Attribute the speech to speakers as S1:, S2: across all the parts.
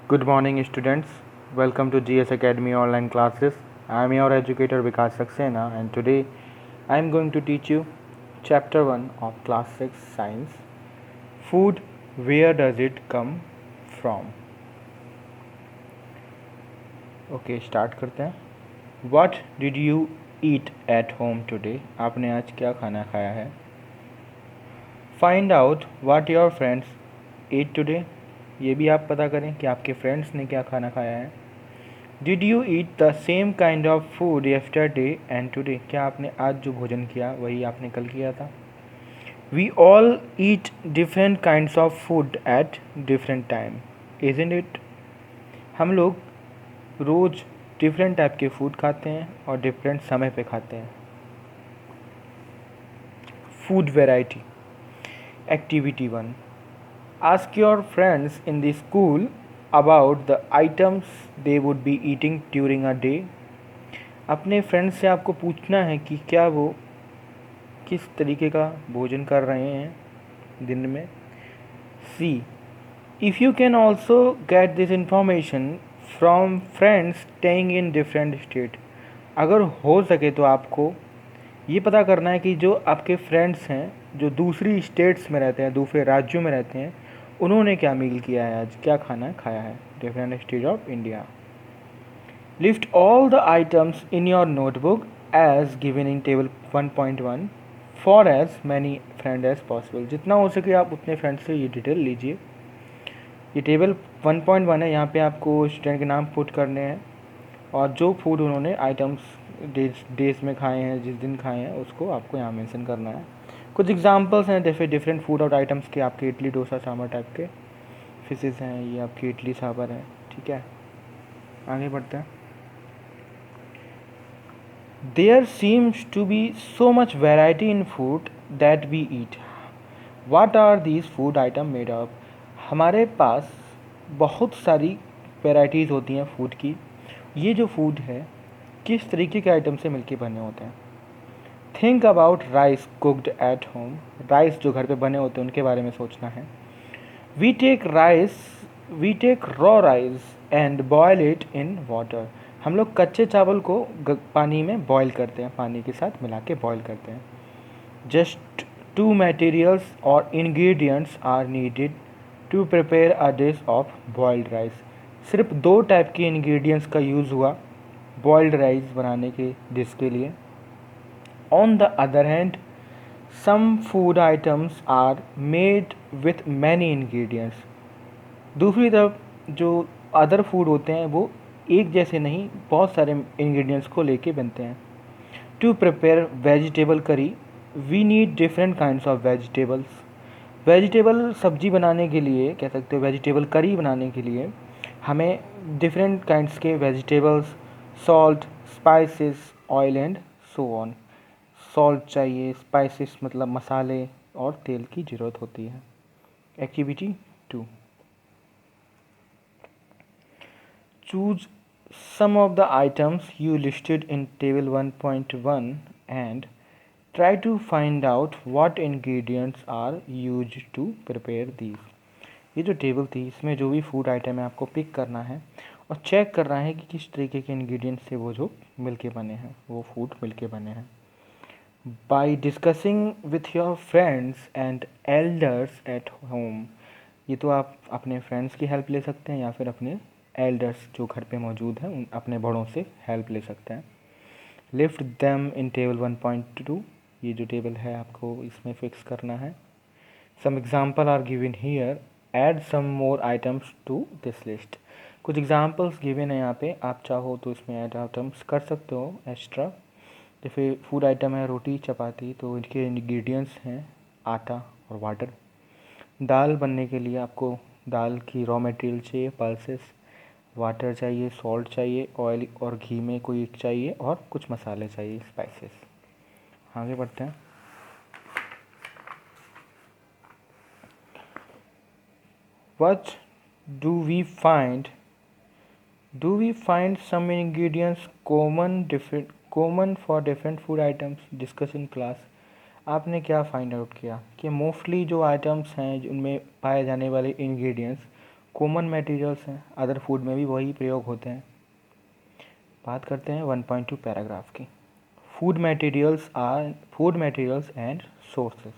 S1: Good morning, students. Welcome to GS Academy online classes. I am your educator Vikas Saxena, and today I am going to teach you Chapter 1 of Class 6 Science. Food, where does it come from? Okay, start करते हैं. What did you eat at home today? आपने आज क्या खाना खाया है? Find out what your friends ate today. ये भी आप पता करें कि आपके फ्रेंड्स ने क्या खाना खाया है. Did you eat the same kind of food yesterday and today? क्या आपने आज जो भोजन किया वही आपने कल किया था? We all eat different kinds of food at different time, isn't it? हम लोग रोज़ डिफरेंट टाइप के फूड खाते हैं और डिफरेंट समय पे खाते हैं. Food variety. Activity 1. Ask your friends in the school about the items they would be eating during a day. अपने फ्रेंड्स से आपको पूछना है कि क्या वो किस तरीके का भोजन कर रहे हैं दिन में. C. If you can also get this information from friends staying in different state. अगर हो सके तो आपको ये पता करना है कि जो आपके फ्रेंड्स हैं जो दूसरी स्टेट्स में रहते हैं, दूसरे राज्यों में रहते हैं, उन्होंने क्या मील किया है आज, क्या खाना खाया है. Different state of India. List all the items in your notebook as given in table 1.1 for as many friend as possible. जितना हो सके आप उतने फ्रेंड से ये डिटेल लीजिए. ये टेबल 1.1 है, यहाँ पे आपको स्टूडेंट के नाम पुट करने हैं और जो फूड उन्होंने आइटम्स डेज में खाए हैं, जिस दिन खाए हैं, उसको आपको यहाँ मेंशन करना है. कुछ एग्जांपल्स हैं जैसे डिफरेंट फूड और आइटम्स के. आपके इडली डोसा सांभर टाइप के फिशेस हैं, ये आपकी इडली सांभर है. ठीक है, आगे बढ़ते हैं. There seems to be so much variety in food that we eat. What are these food item made of? हमारे पास बहुत सारी वेराइटीज़ होती हैं फूड की. ये जो फूड है किस तरीके के आइटम से मिलके बने होते हैं. Think about rice cooked at home. Rice जो घर पे बने होते हैं उनके बारे में सोचना है. We take raw rice and boil it in water. हम लोग कच्चे चावल को पानी में बॉयल करते हैं, पानी के साथ मिला के बॉयल करते हैं. जस्ट 2 मटेरियल्स और ingredients are needed to prepare a dish of boiled rice. सिर्फ 2 टाइप के इंग्रेडिएंट्स का यूज़ हुआ बॉइल्ड राइस बनाने के डिश के लिए. On the other hand some food items are made with many ingredients. दूसरी तरफ जो अदर फूड होते हैं वो एक जैसे नहीं, बहुत सारे इंग्रेडिएंट्स को लेके बनते हैं. To prepare vegetable curry we need different kinds of vegetables. Vegetable सब्जी बनाने के लिए, कह सकते हो वेजिटेबल करी बनाने के लिए हमें डिफरेंट काइंड्स के vegetables, salt, spices, oil and so on. Salt चाहिए, स्पाइसेस मतलब मसाले, और तेल की ज़रूरत होती है. Activity 2. Choose some of the items you listed in table 1.1 and try to find out what ingredients are used to prepare these. ये जो टेबल थी इसमें जो भी फूड आइटम है आपको पिक करना है और चेक करना है कि किस तरीके के इंग्रेडिएंट्स से वो जो मिलके बने हैं, वो फूड मिलके बने हैं. By discussing with your friends and elders at home. ये तो आप अपने फ्रेंड्स की हेल्प ले सकते हैं या फिर अपने एल्डर्स जो घर पे मौजूद हैं उन अपने बड़ों से हेल्प ले सकते हैं. Lift them in table 1.2. ये जो टेबल है आपको इसमें फिक्स करना है. Some example are given here. Add some more items to this list. कुछ एग्जांपल्स गिवन है यहाँ पे, आप चाहो तो इसमें ऐड आइटम्स कर सकते हो एक्स्ट्रा. जैसे फूड आइटम है रोटी चपाती, तो इनके इंग्रेडिएंट्स हैं आटा और वाटर. दाल बनने के लिए आपको दाल की रॉ मटेरियल चाहिए, पल्सेस, वाटर चाहिए, सॉल्ट चाहिए, ऑयल और घी में कोई एक चाहिए, और कुछ मसाले चाहिए, स्पाइसेस. आगे बढ़ते हैं. What do we find some ingredients common for different food items discuss in class. आपने क्या फाइंड आउट किया कि मोस्टली जो आइटम्स हैं उनमें पाए जाने वाले इंग्रेडिएंट्स कॉमन मटेरियल्स हैं, अदर फूड में भी वही प्रयोग होते हैं। बात करते हैं 1.2 पैराग्राफ की। Food materials and sources.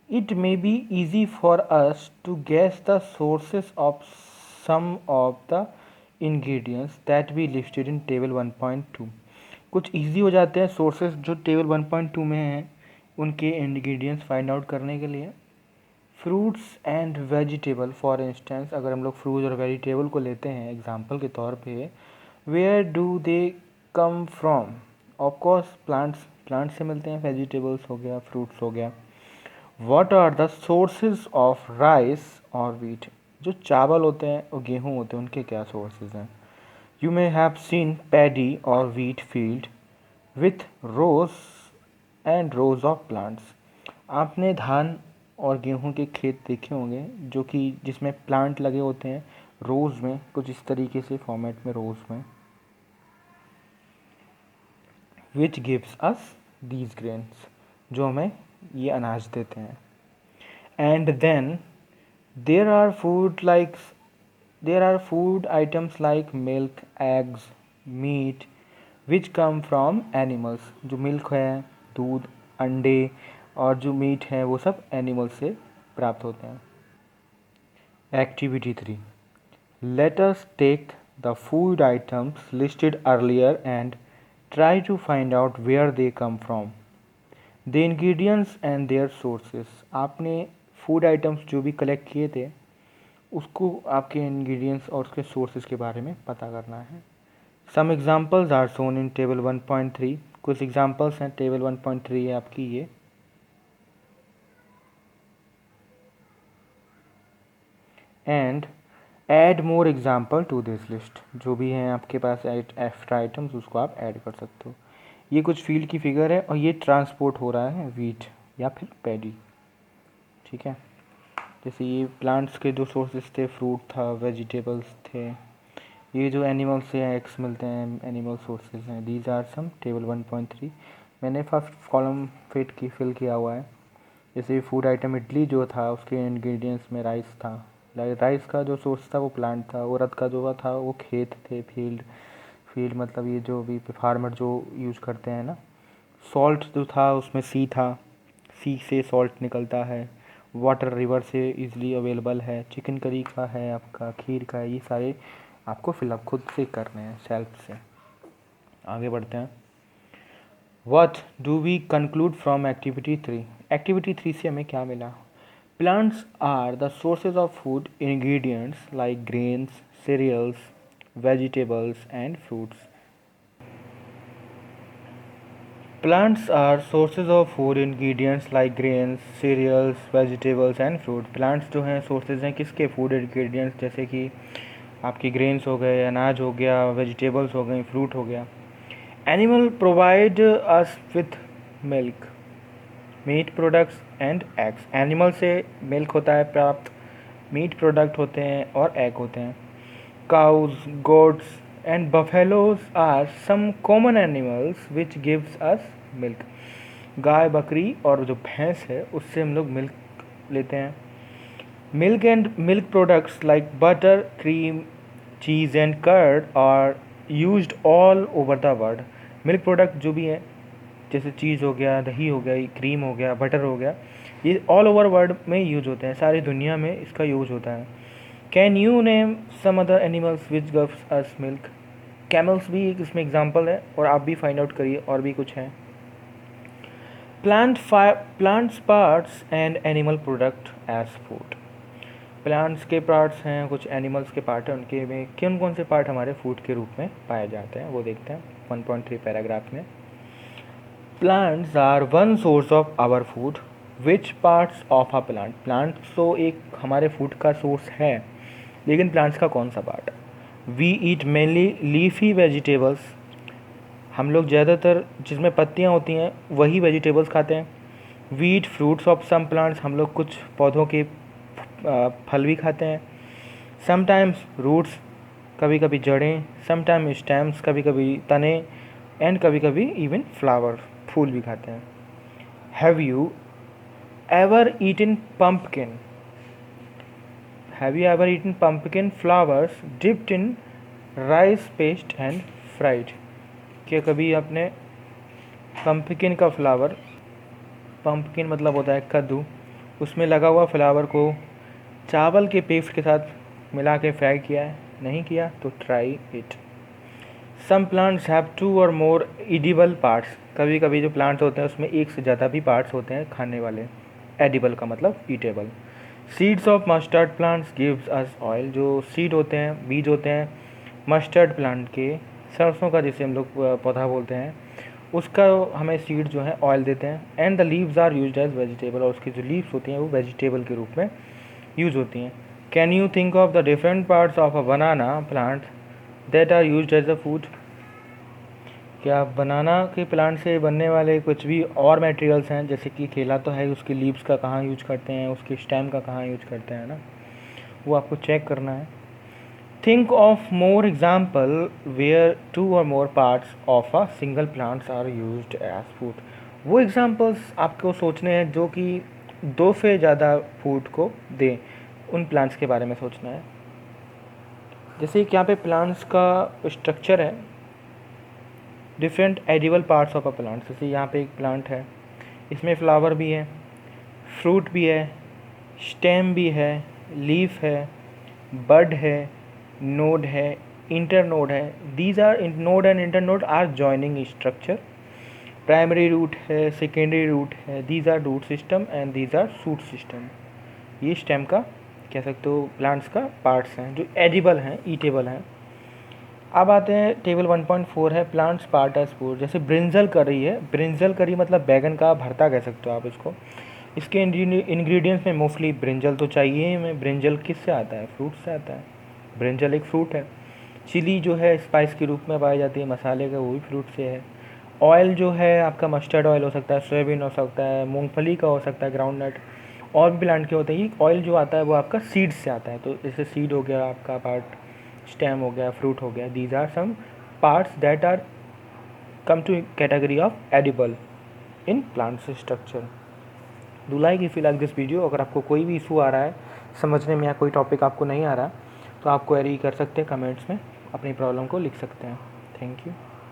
S1: It may be easy for us to guess the sources of some of the ingredients that we listed in table 1.2। कुछ easy हो जाते हैं sources जो table 1.2 में हैं उनके ingredients फाइंड आउट करने के लिए। Fruits and vegetable, for instance अगर हम लोग फ्रूट और वेजिटेबल को लेते हैं एग्जाम्पल के तौर पे, where do they come from? Of course plants से मिलते हैं, वेजिटेबल्स हो गया, फ्रूट्स हो गया। What are the sources of rice और वीट? जो चावल होते हैं और गेहूँ होते हैं उनके क्या सोर्सेज हैं? You may have seen paddy और wheat field with rows and rows of plants. आपने धान और गेहूं के खेत देखे होंगे जो कि जिसमें प्लांट लगे होते हैं रोज में, कुछ इस तरीके से फॉर्मेट में रोज में। Which gives us these grains, जो हमें ये अनाज देते हैं। And then there are food items like milk, eggs, meat which come from animals. जो मिल्क है, दूध, अंडे और जो मीट है वो सब एनिमल से प्राप्त होते हैं। Activity 3, let us take the food items listed earlier and try to find out where they come from, the ingredients and their sources. आपने फूड आइटम्स जो भी कलेक्ट किए थे उसको आपके इंग्रेडिएंट्स और उसके सोर्सेज के बारे में पता करना है। Some examples are shown in table 1.3। कुछ एग्जाम्पल्स हैं टेबल 1.3 है आपकी ये। And add more example to this list. जो भी हैं आपके पास एक्स्ट्रा आइटम्स उसको आप ऐड कर सकते हो। ये कुछ फील्ड की फिगर है और ये ट्रांसपोर्ट हो रहा है वीट या फिर पैडी, ठीक है। जैसे ये प्लांट्स के जो सोर्सेज थे, फ्रूट था, वेजिटेबल्स थे। ये जो एनिमल से एग्स मिलते हैं, एनिमल सोर्सेज हैं। These are some table 1.3। मैंने फर्स्ट कॉलम फिल किया हुआ है। जैसे फूड आइटम इडली जो था उसके इंग्रेडिएंट्स में राइस था। राइस का जो सोर्स था वो प्लांट था। उड़द का जो था वो खेत थे, फील्ड मतलब ये जो भी फार्मर जो यूज करते हैं ना। सॉल्ट जो था उसमें सी था, सी से सॉल्ट निकलता है। वाटर रिवर से इजीली अवेलेबल है। चिकन करी का है, आपका खीर का है। ये सारे आपको फिलअप खुद से करने हैं सेल्फ से। आगे बढ़ते हैं। What do we conclude from activity 3? Activity 3 से हमें क्या मिला? Plants are the sources of food ingredients like grains, cereals, vegetables and fruits. Plants are sources of food ingredients like grains, cereals, vegetables and fruit. Plants जो हैं sources हैं किसके? food ingredients, जैसे कि आपकी grains हो गए, अनाज हो गया, vegetables हो गई, fruit हो गया। Animal provide us with milk, meat products and eggs. Animal से मिल्क होता है प्राप्त, मीट प्रोडक्ट होते हैं और एग होते हैं। Cows, goats and buffaloes are some common animals which gives us milk. गाय, बकरी और जो भैंस है उससे हम लोग मिल्क लेते हैं। Milk and milk products like butter, cream, cheese and curd are used all over the world. Milk product जो भी है जैसे चीज़ हो गया, दही हो गया, क्रीम हो गया, बटर हो गया, ये ऑल ओवर वर्ल्ड में यूज होते हैं, सारी दुनिया में इसका यूज होता है। Can you name some other animals which gives us milk? Camels भी एक इसमें एग्जांपल है और आप भी फाइंड आउट करिए और भी कुछ है। Plants parts and animal product as food. Plants के पार्ट्स हैं, कुछ एनिमल्स के पार्ट हैं, उनके में कौन कौन से पार्ट हमारे फूड के रूप में पाए जाते हैं वो देखते हैं 1.3 पैराग्राफ में। Plants are one source of our food. Which parts of a plant? Plants तो एक हमारे फूड का सोर्स है, लेकिन प्लांट्स का कौन सा part? We eat mainly leafy vegetables. हम लोग ज़्यादातर जिसमें पत्तियाँ होती हैं वही वेजिटेबल्स खाते हैं। We eat fruits of some plants. हम लोग कुछ पौधों के फल भी खाते हैं। समटाइम्स रूट्स, कभी कभी जड़ें। समटाइम स्टेम्स, कभी कभी तने। एंड कभी कभी इवन फ्लावर, फूल भी खाते हैं। Have you ever eaten pumpkin? Have you ever eaten pumpkin flowers dipped in rice paste and fried? क्या कभी आपने पम्पकिन का फ्लावर, पम्पकिन मतलब होता है कद्दू, उसमें लगा हुआ फ्लावर को चावल के पेस्ट के साथ मिला के फ्राई किया है? नहीं किया तो try it. Some plants have 2 और मोर एडिबल पार्ट्स। कभी कभी जो प्लांट्स होते हैं उसमें एक से ज़्यादा भी पार्ट्स होते हैं खाने वाले। एडिबल का मतलब eatable. Seeds of mustard plants gives us oil. जो सीड होते हैं, बीज होते हैं मस्टर्ड प्लांट के, सरसों का जिसे हम लोग पौधा बोलते हैं, उसका हमें सीड जो है ऑयल देते हैं। And the leaves are used as vegetable. और उसकी जो लीव्स होती हैं वो वेजिटेबल के रूप में यूज़ होती हैं। Can you think of the different parts of a banana plant that are used as a food? क्या बनाना के प्लांट से बनने वाले कुछ भी और मटेरियल्स हैं? जैसे कि केला तो है, उसके लीव्स का कहाँ यूज करते हैं, उसके स्टेम का कहाँ यूज करते हैं ना, वो आपको चेक करना है। Think of more example where 2 और more parts of a single plants are used as food. वो एग्जाम्पल्स आपको सोचने हैं जो कि 2 से ज़्यादा फूड को दें, उन प्लांट्स के बारे में सोचना है। जैसे कि यहाँ पे प्लांट्स का स्ट्रक्चर है, different edible parts of a plant. जैसे यहाँ पे एक प्लांट है, इसमें फ्लावर भी है, फ्रूट भी है, स्टेम भी है, लीफ है, बड है, नोड है, इंटरनोड है। These are node and internode are joining structure. Primary root है, सेकेंडरी रूट है, these are root system and these are shoot system. ये स्टेम का कह सकते हो प्लांट्स का पार्ट्स हैं जो एडिबल हैं, ईटेबल हैं। अब आते हैं टेबल 1.4 है प्लांट्स पार्ट एज फूड। जैसे ब्रिंजल करी है, ब्रिंजल करी मतलब बैगन का भरता कह सकते हो आप इसको। इसके इंग्रेडिएंट्स में मोस्टली ब्रिंजल तो चाहिए ही। में ब्रिंजल किससे आता है? फ्रूट से आता है। ब्रिंजल एक फ्रूट है। चिली जो है स्पाइस के रूप में पाई जाती है मसाले का, वो भी फ्रूट से है। ऑयल जो है आपका मस्टर्ड ऑयल हो सकता है, सोयाबीन हो सकता है, मूंगफली का हो सकता है, ग्राउंड नट, और भी प्लांट के होते हैं। ये ऑयल जो आता है वो आपका सीड से आता है। तो जैसे सीड हो गया आपका पार्ट, स्टेम हो गया, फ्रूट हो गया। These are some parts that are come to category of edible in plants structure. Do like if you like this video. अगर आपको कोई भी इशू आ रहा है समझने में या कोई टॉपिक आपको नहीं आ रहा तो आप क्वेरी कर सकते हैं कमेंट्स में, अपनी प्रॉब्लम को लिख सकते हैं। Thank you.